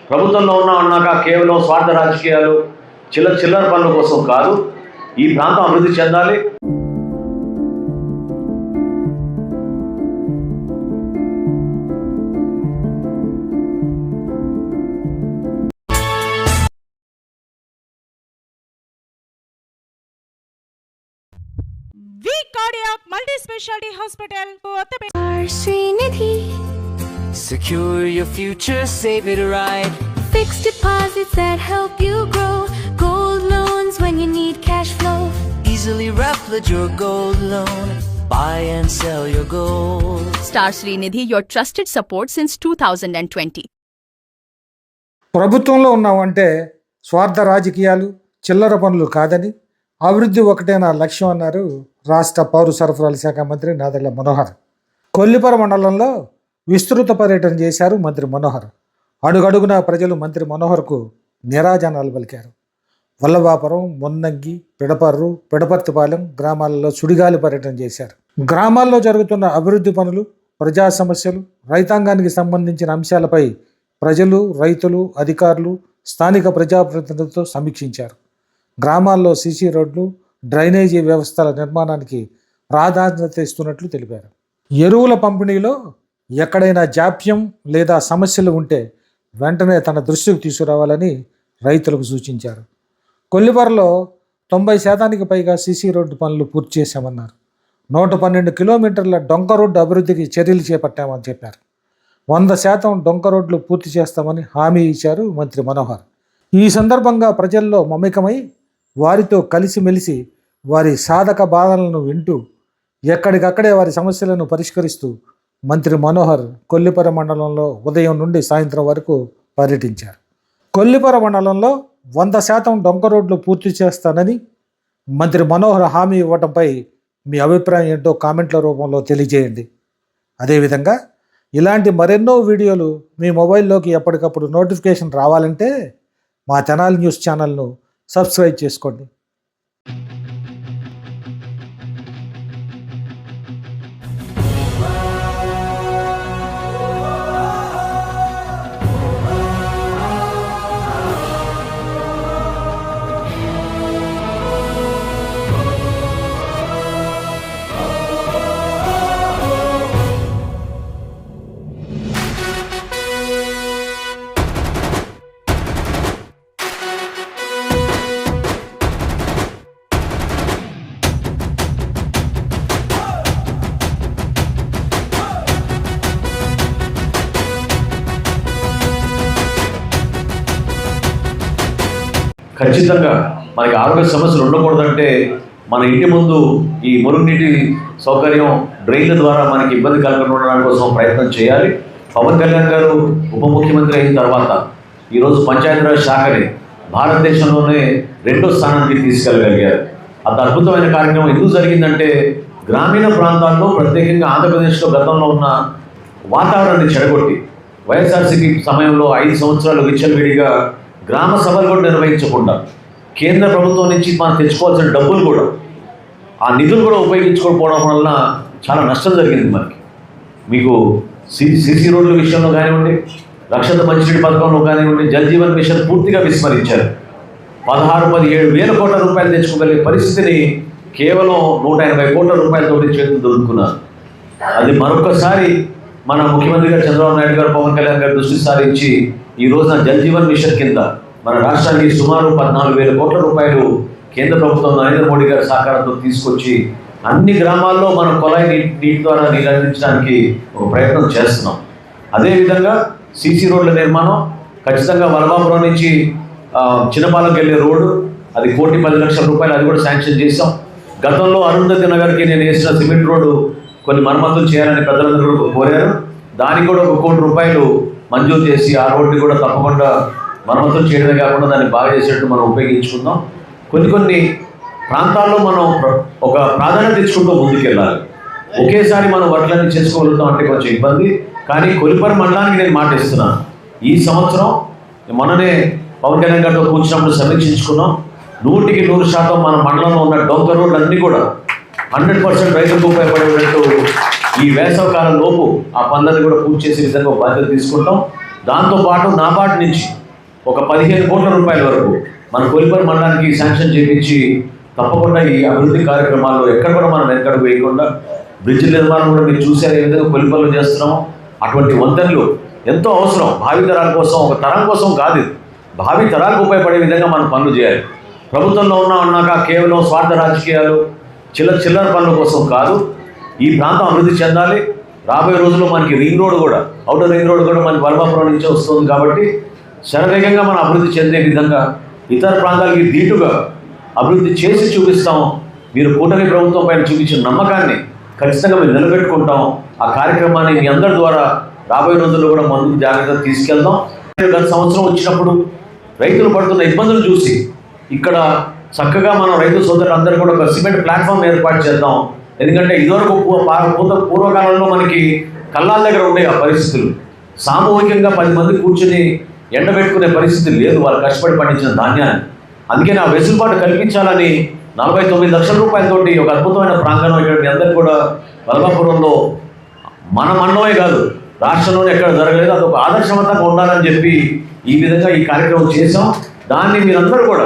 ప్రభుత్వంలో అన్నాక కేవలం స్వార్థ రాజకీయాలు చిల్లర పనుల కోసం కాదు. ఈ ప్రాంతం అభివృద్ధి చెందాలి. Cardiac multi-specialty hospital. Srinidhi. Secure your future, save it right. Fixed deposits that help you grow. Gold loans when you need cash flow. Easily replicate your gold loan. Buy and sell your gold. Star Srinidhi, your trusted support since 2020. ప్రభుత్వంలో ఉన్నామంటే స్వార్థ రాజకీయాలు చిల్లర పనులు కాదని, అభివృద్ధి ఒకటే నా లక్ష్యం అన్నారు రాష్ట్ర పౌర సరఫరాల శాఖ మంత్రి నాదెళ్ల మనోహర్. కొల్లిపర మండలంలో విస్తృత పర్యటన చేశారు మంత్రి మనోహర్. అడుగడుగునా ప్రజలు మంత్రి మనోహర్కు నిరాజనాలు పలికారు. వల్లభాపురం, మొన్నంగి, పిడపర్రు, పిడపర్తిపాలెం గ్రామాలలో సుడిగాలి పర్యటన చేశారు. గ్రామాల్లో జరుగుతున్న అభివృద్ధి పనులు, ప్రజా సమస్యలు, రైతాంగానికి సంబంధించిన అంశాలపై ప్రజలు, రైతులు, అధికారులు, స్థానిక ప్రజాప్రతినిధులతో సమీక్షించారు. గ్రామాల్లో సీసీ రోడ్లు, డ్రైనేజీ వ్యవస్థల నిర్మాణానికి ప్రాధాన్యత ఇస్తున్నట్లు తెలిపారు. ఎరువుల పంపిణీలో ఎక్కడైనా జాప్యం లేదా సమస్యలు ఉంటే వెంటనే తన దృష్టికి తీసుకురావాలని రైతులకు సూచించారు. కొల్లిపరలో 90% పైగా సీసీ రోడ్డు పనులు పూర్తి చేశామన్నారు. 112 కిలోమీటర్ల డొంక రోడ్డు అభివృద్ధికి చర్యలు చేపట్టామని చెప్పారు. 100% డొంక రోడ్లు పూర్తి చేస్తామని హామీ ఇచ్చారు మంత్రి మనోహర్. ఈ సందర్భంగా ప్రజల్లో మమేకమై వారితో కలిసిమెలిసి వారి సాధక బాధలను వింటూ ఎక్కడికక్కడే వారి సమస్యలను పరిష్కరిస్తూ మంత్రి మనోహర్ కొల్లిపర మండలంలో ఉదయం నుండి సాయంత్రం వరకు పర్యటించారు. కొల్లిపర మండలంలో 100% డొంక రోడ్లు పూర్తి చేస్తానని మంత్రి మనోహర్ హామీ ఇవ్వడంపై మీ అభిప్రాయం ఏంటో కామెంట్ల రూపంలో తెలియజేయండి. అదేవిధంగా ఇలాంటి మరెన్నో వీడియోలు మీ మొబైల్లోకి ఎప్పటికప్పుడు నోటిఫికేషన్ రావాలంటే మా తెనాలి న్యూస్ ఛానల్ను సబ్స్క్రైబ్ చేసుకోండి. ఖచ్చితంగా మనకి ఆరోగ్య సమస్యలు ఉండకూడదంటే మన ఇంటి ముందు ఈ మురుగునీటి సౌకర్యం డ్రైన్ల ద్వారా మనకి ఇబ్బంది కలగకుండా ఉండడం కోసం ప్రయత్నం చేయాలి. పవన్ కళ్యాణ్ గారు ఉప ముఖ్యమంత్రి అయిన తర్వాత ఈరోజు పంచాయతీరాజ్ శాఖని భారతదేశంలోనే 2వ స్థానానికి తీసుకెళ్ళగలిగారు. అంత అద్భుతమైన కార్యక్రమం ఎందుకు జరిగిందంటే గ్రామీణ ప్రాంతాల్లో ప్రత్యేకంగా ఆంధ్రప్రదేశ్లో గతంలో ఉన్న వాతావరణాన్ని చెడగొట్టి వైఎస్ఆర్సీపీ సమయంలో 5 సంవత్సరాలు విచ్చలవిడిగా గ్రామ సభలు కూడా నిర్వహించకుండా కేంద్ర ప్రభుత్వం నుంచి మనం తెచ్చుకోవాల్సిన డబ్బులు కూడా ఆ నిధులు కూడా ఉపయోగించుకోకపోవడం వలన చాలా నష్టం జరిగింది మనకి. మీకు సీసీ రోడ్ల విషయంలో కానివ్వండి, రక్షిత మంచినీటి పథకంలో కానివ్వండి, జల్ జీవన్ మిషన్ పూర్తిగా విస్మరించారు. 16-17 వేల కోట్ల రూపాయలు తెచ్చుకోగలిగే పరిస్థితిని కేవలం 180 కోట్ల రూపాయలతోటి చేతులు దొరుకుతున్నారు. అది మరొకసారి మన ముఖ్యమంత్రి గారు చంద్రబాబు నాయుడు గారు, పవన్ కళ్యాణ్ గారు దృష్టి సారించి ఈ రోజున జల్ జీవన్ మిషన్ కింద మన రాష్ట్రానికి సుమారు 14,000 కోట్ల రూపాయలు కేంద్ర ప్రభుత్వం నరేంద్ర మోడీ గారి సహకారంతో తీసుకొచ్చి అన్ని గ్రామాల్లో మనం కొలాయి నీటి ద్వారా నీళ్ళు అందించడానికి ఒక ప్రయత్నం చేస్తున్నాం. అదేవిధంగా సీసీ రోడ్ల నిర్మాణం ఖచ్చితంగా వల్లభాపురం నుంచి చిన్నపాలెంకి వెళ్ళే రోడ్డు అది 1,10 లక్షల రూపాయలు, అది కూడా శాంక్షన్ చేసాం. గతంలో అరుంధతి నగర్కి నేను వేసిన సిమెంట్ రోడ్డు కొన్ని మరమ్మతులు చేయాలని పెద్దలందరూ కోరారు. దానికి కూడా 1 కోటి రూపాయలు మంజూరు చేసి ఆ రోడ్డు కూడా తప్పకుండా మరమ్మతులు చేయడమే కాకుండా దాన్ని బాగా చేసేట్టు మనం ఉపయోగించుకుందాం. కొన్ని ప్రాంతాల్లో మనం ఒక ప్రాధాన్యత తెచ్చుకుంటూ ముందుకెళ్ళాలి. ఒకేసారి మనం వర్క్లన్నీ చేసుకోగలుగుతాం అంటే కొంచెం ఇబ్బంది. కానీ కొల్లిపర మండలానికి నేను మాట ఇస్తున్నాను. ఈ సంవత్సరం మొన్ననే పవన్ కళ్యాణ్ గారితో కూర్చున్నప్పుడు సమీక్షించుకున్నాం. 100% మన మండలంలో ఉన్న డొంక రోడ్లన్నీ కూడా 100% రైతులకు ఉపయోగపడేటట్టు ఈ వేసవకాలం లోపు ఆ పనులను కూడా పూర్తి చేసే విధంగా బాధ్యత తీసుకుంటాం. దాంతోపాటు నాబార్డు నుంచి ఒక 15 కోట్ల రూపాయల వరకు మన కొల్లిపర మండలానికి శాంక్షన్ చేయించి తప్పకుండా ఈ అభివృద్ధి కార్యక్రమాల్లో ఎక్కడ కూడా మనం వెనకడుగు వేయకుండా బ్రిడ్జ్ నిర్మాణం కూడా మీరు చూసారు ఏ విధంగా కొల్లిపరలో చేస్తున్నామో అటువంటి వంతెనలు ఎంతో అవసరం. భావితరాల కోసం, ఒక తరం కోసం కాదు, భావి తరాలకు ఉపయోగపడే విధంగా మనం పనులు చేయాలి. ప్రభుత్వంలో ఉన్నాక కేవలం స్వార్థ రాజకీయాలు, చిల్లర పనుల కోసం కాదు. ఈ ప్రాంతం అభివృద్ధి చెందాలి. రాబోయే రోజుల్లో మనకి రింగ్ రోడ్ కూడా, అవుటర్ రింగ్ రోడ్ కూడా మనకి వలభాపురం నుంచే వస్తుంది కాబట్టి శరవేగంగా మనం అభివృద్ధి చెందే విధంగా ఇతర ప్రాంతాలకి ధీటుగా అభివృద్ధి చేసి చూపిస్తాం. మీరు కూటమి ప్రభుత్వం పైన చూపించిన నమ్మకాన్ని ఖచ్చితంగా మేము నిలబెట్టుకుంటాం. ఆ కార్యక్రమాన్ని మీ అందరి ద్వారా రాబోయే రోజుల్లో కూడా ముందుకు జాగ్రత్తగా తీసుకెళ్దాం. గత సంవత్సరం వచ్చినప్పుడు రైతులు పడుతున్న ఇబ్బందులు చూసి ఇక్కడ చక్కగా మనం రైతు సోదరులందరూ కూడా ఒక సిమెంట్ ప్లాట్ఫామ్ ఏర్పాటు చేద్దాం. ఎందుకంటే ఇదివరకు పూర్వకాలంలో మనకి కళ్ళాల దగ్గర ఉండే ఆ పరిస్థితులు, సామూహికంగా 10 మంది కూర్చుని ఎండబెట్టుకునే పరిస్థితి లేదు వాళ్ళు కష్టపడి పండించిన ధాన్యాన్ని. అందుకే నా వెసులుబాటు కల్పించాలని 49 లక్షల రూపాయలతోటి ఒక అద్భుతమైన ప్రాంగణం ఇక్కడ మీ అందరికీ కూడా వలభాపురంలో మన మండలమే కాదు రాష్ట్రంలోనే ఎక్కడ జరగలేదు, అదొక ఆదర్శవంతంగా ఉండాలని చెప్పి ఈ విధంగా ఈ కార్యక్రమం చేసాం. దాన్ని మీరందరూ కూడా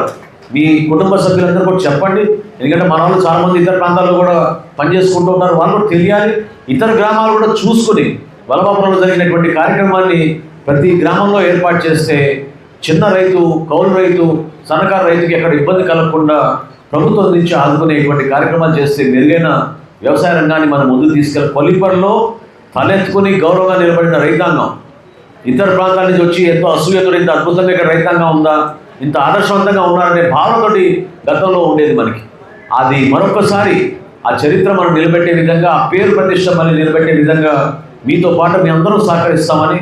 మీ కుటుంబ సభ్యులందరూ కూడా చెప్పండి. ఎందుకంటే మన వాళ్ళు చాలామంది ఇతర ప్రాంతాల్లో కూడా పనిచేసుకుంటూ ఉన్నారు, వాళ్ళు కూడా తెలియాలి. ఇతర గ్రామాలు కూడా చూసుకుని వలభాపురంలో జరిగినటువంటి కార్యక్రమాన్ని ప్రతి గ్రామంలో ఏర్పాటు చేస్తే చిన్న రైతు, కౌలు రైతు, సన్నకారు రైతుకి ఎక్కడ ఇబ్బంది కలగకుండా ప్రభుత్వం నుంచి ఆదుకునేటువంటి కార్యక్రమాలు చేస్తే మెరుగైన వ్యవసాయ రంగాన్ని మనం ముందుకు తీసుకెళ్ళి కొల్లిపరలో తలెత్తుకుని గౌరవంగా నిలబడిన రైతాంగం ఇతర ప్రాంతాల నుంచి వచ్చి ఎంతో అసూయతో ఇంత అద్భుతంగా ఇక్కడ రైతాంగం ఉందా, ఇంత ఆదర్శవంతంగా ఉన్నారనే భావనతోటి గతంలో ఉండేది మనకి. అది మరొకసారి ఆ చరిత్ర మనం నిలబెట్టే విధంగా, ఆ పేరు ప్రతిష్ట మళ్ళీ నిలబెట్టే విధంగా మీతో పాటు మీ అందరూ సహకరిస్తామని